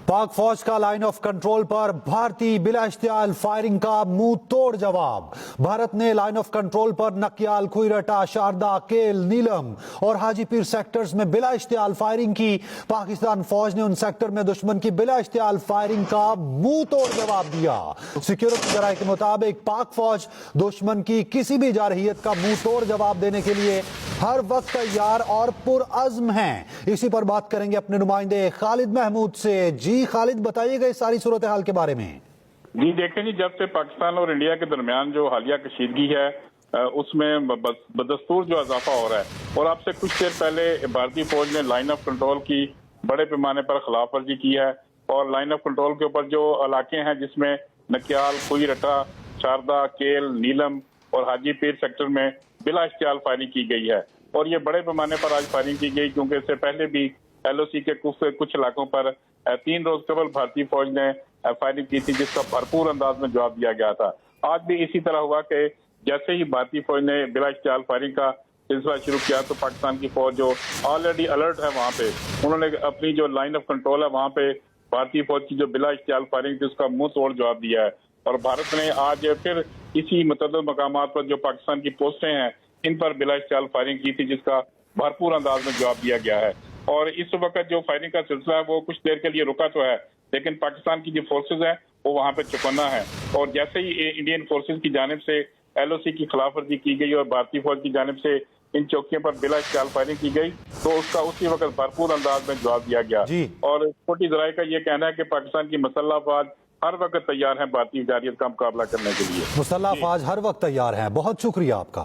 पाक फौज का लाइन ऑफ कंट्रोल पर भारतीय बिला इश्तियाल फायरिंग का मुंह तोड़ जवाब। भारत ने लाइन ऑफ कंट्रोल पर नकियाल, खुईरटा, शारदा, केल, नीलम और हाजीपीर सेक्टर्स में बिला इश्तियाल फायरिंग की। पाकिस्तान फौज ने उन सेक्टर में दुश्मन की बिला इश्तियाल फायरिंग का मुंह तोड़ जवाब दिया। सिक्योरिटी जराये के मुताबिक पाक फौज दुश्मन की किसी भी जारहियत का मुंह तोड़ जवाब देने के लिए हर वक्त तैयार और पुरअज़्म हैं। इसी पर बात करेंगे अपने नुमाइंदे खालिद महमूद से। जी खालिद, बताइएगा इस सारी सूरत हाल के बारे में। जी देखें जी, जब से पाकिस्तान और इंडिया के दरमियान जो हालिया कशीदगी है उसमें बदस्तूर जो इजाफा हो रहा है, और आपसे कुछ देर पहले भारतीय फौज ने लाइन ऑफ कंट्रोल की बड़े पैमाने पर खिलाफ वर्जी की है। और लाइन ऑफ कंट्रोल के ऊपर जो इलाके हैं जिसमें नकियाल, खुईरटा, शारदा, केल, नीलम और हाजीपीर सेक्टर में बिला इश्तियाल फायरिंग की गई है। और ये बड़े पैमाने पर आज फायरिंग की गई, क्योंकि इससे पहले भी LOC के कुछ इलाकों पर 3 रोज कबल भारतीय फौज ने फायरिंग की थी, जिसका भरपूर अंदाज में जवाब दिया गया था। आज भी इसी तरह हुआ कि जैसे ही भारतीय फौज ने बिला इश्तियाल फायरिंग का सिलसिला शुरू किया तो पाकिस्तान की फौज जो ऑलरेडी अलर्ट है वहां पे, उन्होंने अपनी जो लाइन ऑफ कंट्रोल है वहां पे भारतीय फौज की जो बिला इश्तियाल फायरिंग थी उसका मुंह तोड़ जवाब दिया है। और भारत ने आज फिर इसी मुतअद्दिद मकामात पर जो पाकिस्तान की पोस्टें हैं इन पर बिला इश्तियाल फायरिंग की थी, जिसका भरपूर अंदाज में जवाब दिया गया है। और इस वक्त जो फायरिंग का सिलसिला है वो कुछ देर के लिए रुका तो है, लेकिन पाकिस्तान की जो फोर्सेज है वो वहां पे चौकन्ना है। और जैसे ही इंडियन फोर्सेज की जानिब से LOC की खिलाफ वर्जी की गई और भारतीय फौज की जानिब से इन चौकियों पर बिला इश्तियाल फायरिंग की गई तो उसका उसी वक्त भरपूर अंदाज में जवाब दिया गया। और छोटी जराये का ये कहना है कि पाकिस्तान की मुसल्लह अफवाज हर वक्त तैयार है भारतीय जारहियत का मुकाबला करने के लिए। मुसल्लह अफवाज हर वक्त तैयार हैं। बहुत शुक्रिया आपका।